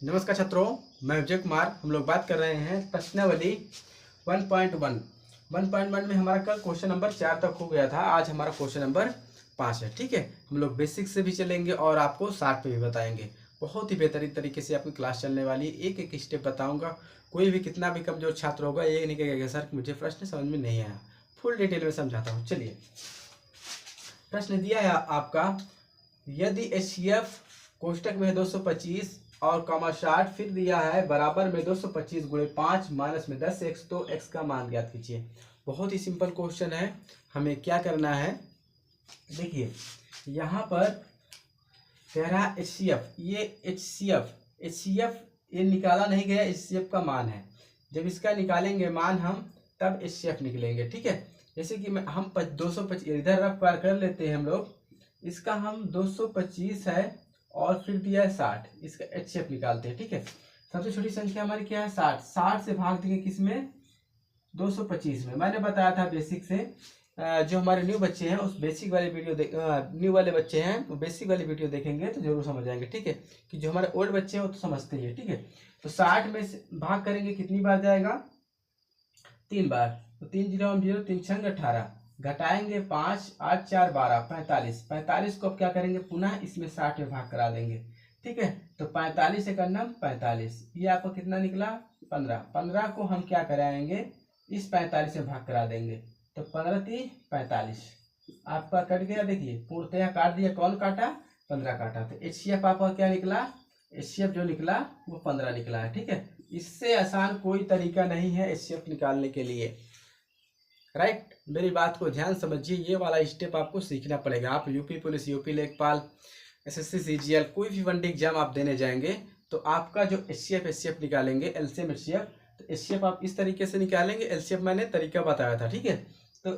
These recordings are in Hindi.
नमस्कार छात्रों, मैं विजय कुमार। हम लोग बात कर रहे हैं प्रश्नावली 1.1। 1.1 में हमारा कल क्वेश्चन नंबर 4 तक हो गया था। आज हमारा क्वेश्चन नंबर 5 है। ठीक है, हम लोग बेसिक से भी चलेंगे और आपको शार्ट पे भी बताएंगे। बहुत ही बेहतरीन तरीके से आपकी क्लास चलने वाली है। एक एक स्टेप बताऊंगा। कोई भी कितना भी कमजोर छात्र होगा ये नहीं कहेगा सर मुझे प्रश्न समझ में नहीं आया। फुल डिटेल में समझाता हूँ। चलिए, प्रश्न दिया है आपका, यदि HCF कोष्टक में 225 और कॉमा 60 फिर दिया है बराबर में 225 गुणे 5 माइनस में 10x, तो x का मान ज्ञात कीजिए। बहुत ही सिंपल क्वेश्चन है। हमें क्या करना है, देखिए यहाँ पर कह रहा है HCF, ये HCF ये निकाला नहीं गया, HCF का मान है। जब इसका निकालेंगे मान हम, तब HCF निकलेंगे। ठीक है, जैसे कि हम 225 इधर रफ पार कर लेते हैं हम लोग। इसका हम 225 है और फिर दिया है 60, इसका HCF निकालते हैं। ठीक है, सबसे छोटी संख्या हमारी क्या है 60। 60 से भाग देंगे किसमें, 225 में। मैंने बताया था बेसिक से, जो हमारे न्यू बच्चे हैं उस बेसिक वाले वीडियो न्यू वाले बच्चे हैं वो बेसिक वाली वीडियो देखेंगे तो जरूर समझ जाएंगे। ठीक है, कि जो हमारे ओल्ड बच्चे हैं वो तो समझते ही है। ठीक है, तो 60 में से भाग करेंगे कितनी बार जाएगा, 3 बार। तो 3 0 हम 0, 3 6 18, घटाएंगे 5 8 4 12 45। 45 को अब क्या करेंगे, पुनः इसमें 60 में भाग करा देंगे। ठीक है, तो 45 से करना 45, ये आपको कितना निकला 15। 15 को हम क्या कराएंगे, इस 45 में भाग करा देंगे। तो 15 3 45 आपका कट गया। देखिए पूर्णतया काट दिया, कौन काटा, 15 काटा। तो HCF आपका क्या निकला, HCF जो निकला वो 15 निकला है। ठीक है, इससे आसान कोई तरीका नहीं है HCF निकालने के लिए। राइट, मेरी बात को ध्यान समझिए, ये वाला स्टेप आपको सीखना पड़ेगा। आप यूपी पुलिस, यूपी लेखपाल, SSC CGL कोई भी वनडे एग्जाम आप देने जाएंगे तो आपका जो HCF निकालेंगे, LCM HCF, तो HCF आप इस तरीके से निकालेंगे। LCF मैंने तरीका बताया था। ठीक है, तो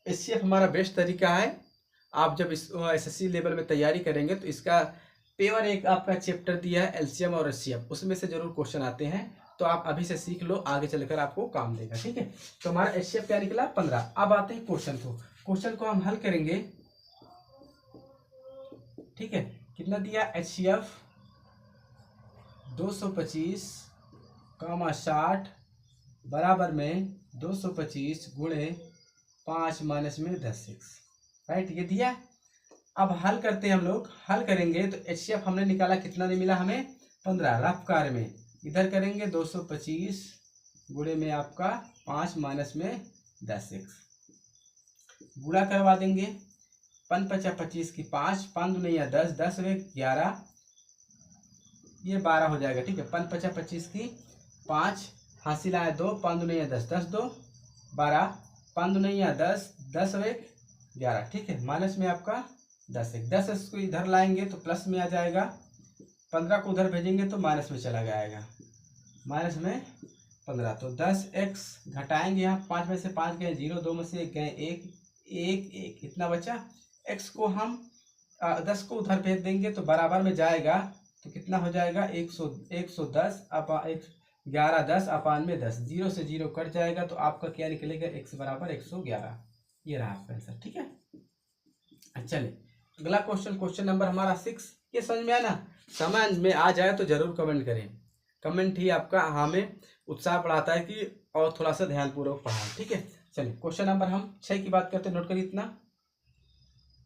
HCF हमारा बेस्ट तरीका है। आप जब इस SSC लेवल में तैयारी करेंगे तो इसका पेपर एक आपका चैप्टर दिया है LCM और HCF, उसमें से जरूर क्वेश्चन आते हैं। तो आप अभी से सीख लो, आगे चलकर आपको काम देगा। ठीक है, तो हमारा HCF क्या निकला 15। अब आते हैं क्वेश्चन को। क्वेश्चन को हम हल करेंगे। ठीक है, कितना दिया, HCF 225 60 बराबर में 225 गुणे 5 माइनस में 10x। राइट, ये दिया। अब हल करते हैं हम लोग। हल करेंगे तो HCF हमने निकाला, कितना नहीं मिला हमें 15। रफ कार्य में इधर करेंगे 225 गुणे में आपका 5 माइनस में 10x, गुणा करवा देंगे। 5 5 25 की 5, 5 दूनी 10, 10 11, ये 12 हो जाएगा। ठीक है, 5 5 25 की 5, हासिल आया 2, 5 दूनी 10, 10 2 12, 5 दूनी 10, 10 11। ठीक है, माइनस में आपका 10 को इधर लाएंगे तो प्लस में आ जाएगा। 15 को उधर भेजेंगे तो माइनस में चला जाएगा, माइनस में 15। तो 10x घटाएंगे, यहाँ 5 में से 5 गए 0, 2 में से 1 गए 1, 1 इतना बचा। x को हम 10 को उधर भेज देंगे तो बराबर में जाएगा, तो कितना हो जाएगा 110 11 10 अपान में 10, 0 से 0 कट जाएगा। तो आपका क्या निकलेगा, x बराबर 111। ये रहा आपका आंसर। ठीक है, चलिए अगला क्वेश्चन, क्वेश्चन नंबर हमारा 6। ये समझ में आया ना, समझ में आ जाए तो जरूर कमेंट करें। कमेंट ही आपका हमें उत्साह बढ़ाता है कि और थोड़ा सा ध्यानपूर्वक पढ़ाएं। ठीक है, चलिए क्वेश्चन नंबर हम 6 की बात करते हैं। नोट करिए इतना।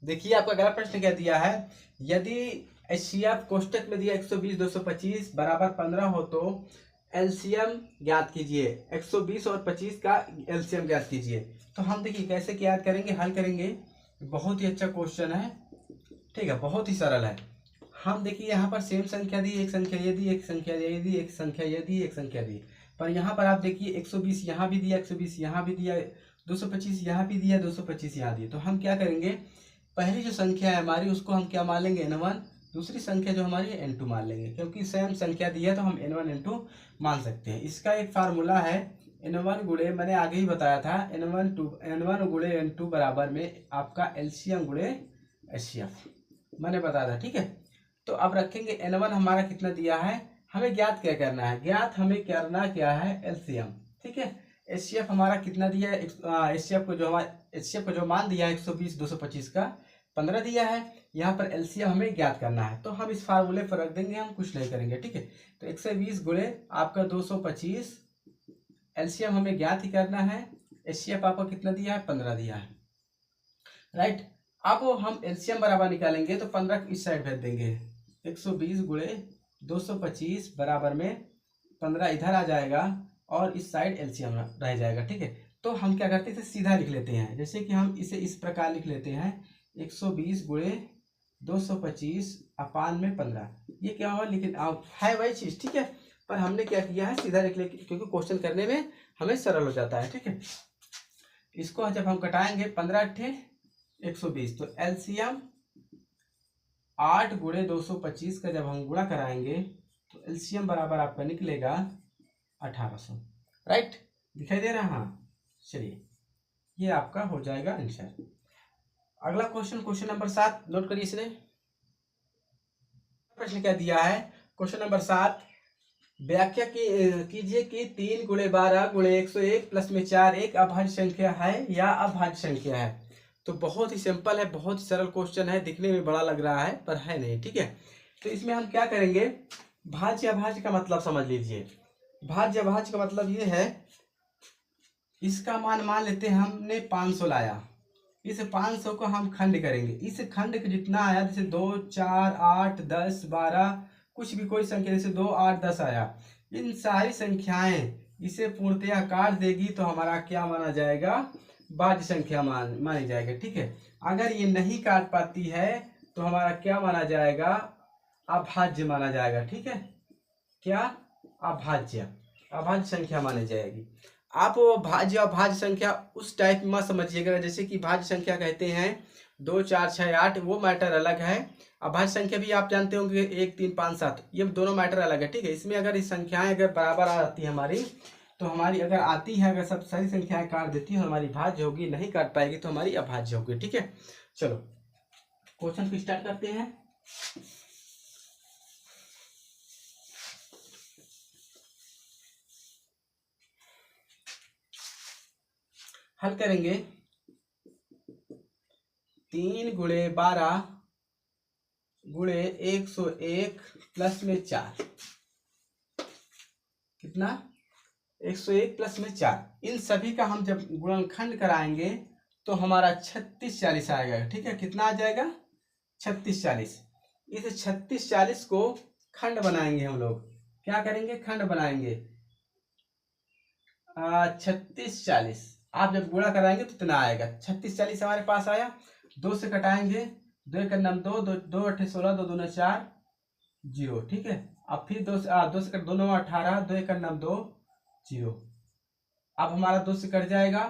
देखिए आपका अगला प्रश्न क्या दिया है, यदि HCF कोष्टक में दिया 120 225 बराबर 15 हो तो LCM ज्ञात कीजिए। 120 और 25 का LCM ज्ञात कीजिए। तो हम देखिए कैसे ज्ञात करेंगे, हल करेंगे। बहुत ही अच्छा क्वेश्चन है। ठीक है, बहुत ही सरल है। हम देखिए यहाँ पर सेम संख्या दी, एक संख्या ये दी, एक संख्या ये दी, एक संख्या ये दी, एक संख्या दी। पर यहाँ पर आप देखिए 120 यहाँ भी दिया, 120 यहाँ भी दिया, 225 यहाँ भी दिया, 225 यहाँ दिया। तो हम क्या करेंगे, पहली जो संख्या है हमारी उसको हम क्या मान लेंगे N1, दूसरी संख्या जो हमारी है N2 मान लेंगे, क्योंकि सेम संख्या दी है तो हम N1 N2 मान सकते हैं। इसका एक फार्मूला है N1 गुणे, मैंने आगे ही बताया था, N1 गुणे N2 बराबर में आपका LCM गुणे HCF, मैंने बताया था। ठीक है, तो अब रखेंगे N1 हमारा कितना दिया है, हमें ज्ञात क्या करना है, ज्ञात हमें करना क्या है LCM। ठीक है, HCF हमारा कितना दिया है, HCF को जो मान दिया है 120 225 का, 15 दिया है। यहाँ पर एलसीएम हमें ज्ञात करना है, तो हम इस फार्मूले पर रख देंगे, हम कुछ नहीं करेंगे, ठीक है। तो 120 गुणे आपका 225, एलसीएम हमें ज्ञात ही करना है। एचसीएफ आपको कितना दिया है, 15 दिया है, राइट। अब हम एलसीएम बराबर निकालेंगे, तो 15 इस साइड भेज देंगे। 120 गुणे 225 बराबर में 15 इधर आ जाएगा और इस साइड एलसीएम रह जाएगा, ठीक है। तो हम क्या करते हैं, इसे सीधा लिख लेते हैं। जैसे कि हम इसे इस प्रकार लिख लेते हैं, 120 गुणे 225 अपान में 15। ये क्या हुआ, लेकिन है वही चीज़, ठीक है, पर हमने क्या किया है, सीधा लिख ले, क्योंकि क्वेश्चन करने में हमें सरल हो जाता है, ठीक है। इसको जब हम कटाएंगे 15 अट्ठे 120, तो एलसीएम 8 गुणे 225 का जब हम गुणा कराएंगे तो एलसीएम बराबर आपका निकलेगा 1800, राइट। दिखाई दे रहा है, हाँ। चलिए, ये आपका हो जाएगा आंसर। अगला क्वेश्चन, क्वेश्चन नंबर 7 नोट करिए। इसने प्रश्न क्या दिया है, क्वेश्चन नंबर 7, व्याख्या कीजिए कि 3 गुणे 12 गुणे 101 प्लस में 4 एक अभाज्य संख्या है या अभाज्य संख्या है। तो बहुत ही सिंपल है, बहुत ही सरल क्वेश्चन है, दिखने में बड़ा लग रहा है पर है नहीं, ठीक है। तो इसमें हम क्या करेंगे, भाज्य अभाज्य का मतलब समझ लीजिए। भाज्य अभाज्य का मतलब ये है, इसका मान लेते हैं हमने 500 लाया, इस 500 को हम खंड करेंगे, इस खंड के जितना आया, जैसे 2 4 8 10 12 कुछ भी कोई संख्या, जैसे 2 8 10 आया, इन सारी संख्याएं इसे पूर्णतया काट देगी तो हमारा क्या माना जाएगा, भाज्य संख्या मानी जाएगी, ठीक है। अगर ये नहीं काट पाती है तो हमारा क्या माना जाएगा, अभाज्य माना जाएगा, ठीक है। क्या, अभाज्य, अभाज्य संख्या मानी जाएगी। आप भाज्य अभाज्य संख्या उस टाइप में समझिएगा, जैसे कि भाज्य संख्या कहते हैं 2 4 6 8, वो मैटर अलग है। अभाज्य संख्या भी आप जानते होंगे 1 3 5 7, ये दोनों मैटर अलग है, ठीक है। इसमें अगर इस संख्याएं अगर बराबर आ जाती है हमारी, तो हमारी अगर आती है, अगर सब सारी संख्याएं काट देती है हमारी भाज्य होगी, नहीं काट पाएगी तो हमारी अभाज्य होगी, ठीक है। चलो क्वेश्चन को स्टार्ट करते हैं। हल करेंगे, 3 गुणे 12 गुणे 101 प्लस में 4, कितना, 101 प्लस में 4, इन सभी का हम जब गुणनखंड कराएंगे तो हमारा 36 40 आएगा, ठीक है। कितना आ जाएगा, 36 40। इस 36 40 को खंड बनाएंगे हम लोग, क्या करेंगे, खंड बनाएंगे। 36 40 आप जब गुणा कराएंगे तो इतना आएगा, 36 40 हमारे पास आया। 2 से कटाएंगे, 2 1 9 2 2 8 16 2 2 4 0, ठीक है। अब फिर 2 से कट 2 9 18 2 1 9 2 0। अब हमारा 2 से कट जाएगा,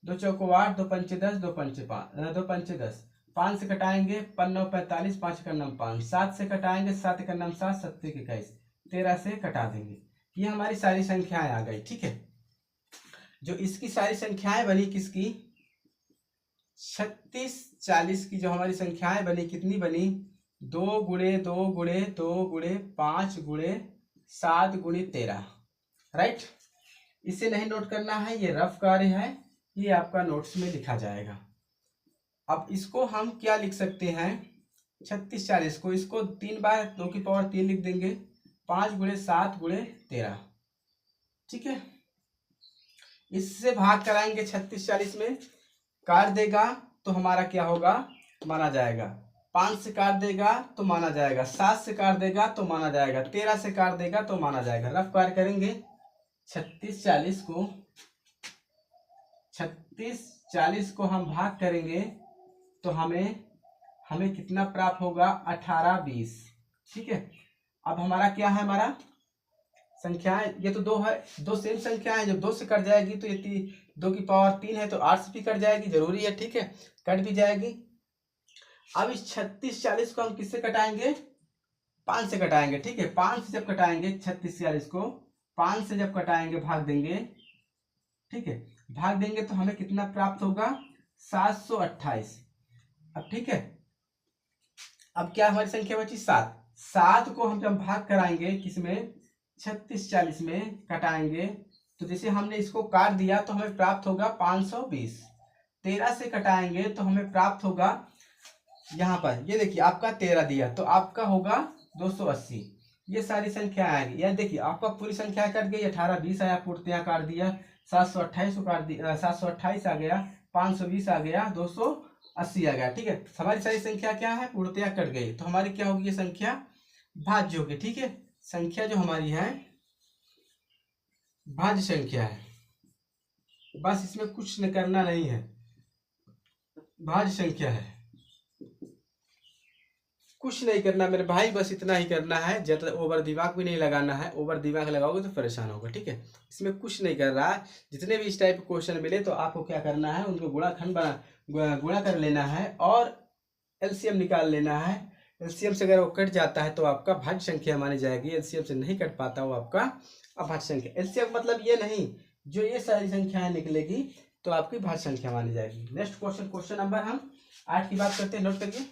2 चौको 8 2 पंचे 10 2 पंचे 10। 5 से कटाएंगे, 5 9 45 5 1 9 5। 7 से कटाएंगे, 7 1 9 7 7 1 21। 13 से कटा देंगे, ये हमारी सारी संख्याएं आ गई, ठीक है। जो इसकी सारी संख्याएं बनी, किसकी, 36 40 की जो हमारी संख्याएं बनी, कितनी बनी, 2 गुणे 2 गुणे 2 गुणे 5 गुणे 7 गुणे 13, राइट। इसे नहीं नोट करना है, ये रफ कार्य है, ये आपका नोट्स में लिखा जाएगा। अब इसको हम क्या लिख सकते हैं, 36 40 को, इसको 3 बार 2 की पावर 3 लिख देंगे, 5 गुणे 7 गुणे 13, ठीक है। इससे भाग कराएंगे 36 40 में, काट देगा तो हमारा क्या होगा, माना जाएगा। 5 से काट देगा तो माना जाएगा, 7 से काट देगा तो माना जाएगा, 13 से काट देगा तो माना जाएगा। रफ कार्य करेंगे, 36 40 को हम भाग करेंगे तो हमें कितना प्राप्त होगा, 18 20, ठीक है। अब हमारा क्या है, हमारा संख्याएं, ये तो 2 है, 2 सेम संख्या है, जब 2 से कट जाएगी तो ये 2 की पावर 3 है तो 8 से भी कट जाएगी, जरूरी है, ठीक है, कट भी जाएगी। अब इस 36 40 को हम किससे कटाएंगे, 5 से कटाएंगे, ठीक है। 5 से जब कटाएंगे 36 40 को, 5 से जब कटाएंगे भाग देंगे, ठीक है, भाग देंगे तो हमें कितना प्राप्त होगा, 728। अब ठीक है, अब क्या हमारी संख्या बची, 7। 7 को हम जब भाग कराएंगे किसमें, 36 40 में कटाएंगे तो जैसे हमने इसको काट दिया तो हमें प्राप्त होगा 520। 13 से कटाएंगे तो हमें प्राप्त होगा यहाँ पर ये देखिए आपका 13 दिया, तो आपका होगा 280। ये सारी संख्या आएगी, यह देखिए आपका पूरी संख्या कट गई, 18 20 आया, पूर्तियां काट दिया, 728 को काट दिया, 728 आ गया, 520 आ गया, 280 आ गया। ठीक है, हमारी सारी संख्या क्या है, पूर्तियां कट गई, तो हमारी क्या होगी, ये संख्या भाज्य होगी। ठीक है, संख्या जो हमारी है भाज्य संख्या है, बस इसमें कुछ न करना नहीं है, भाज्य संख्या है, कुछ नहीं करना मेरे भाई, बस इतना ही करना है, ज्यादा ओवर दिमाग भी नहीं लगाना है, ओवर दिमाग लगाओगे तो परेशान होगा। ठीक है, इसमें कुछ नहीं कर रहा है, जितने भी इस टाइप के क्वेश्चन मिले तो आपको क्या करना है, उनको गुणा कर लेना है और एलसीएम निकाल लेना है। एलसीएम से अगर वो कट जाता है तो आपका भाज्य संख्या मानी जाएगी, एलसीएम से नहीं कट पाता वो आपका अभाज्य संख्या। एलसीएम मतलब ये नहीं, जो ये सारी संख्याएं निकलेगी तो आपकी भाज्य संख्या मानी जाएगी। नेक्स्ट क्वेश्चन, क्वेश्चन नंबर हम 8 की बात करते हैं, नोट करिए।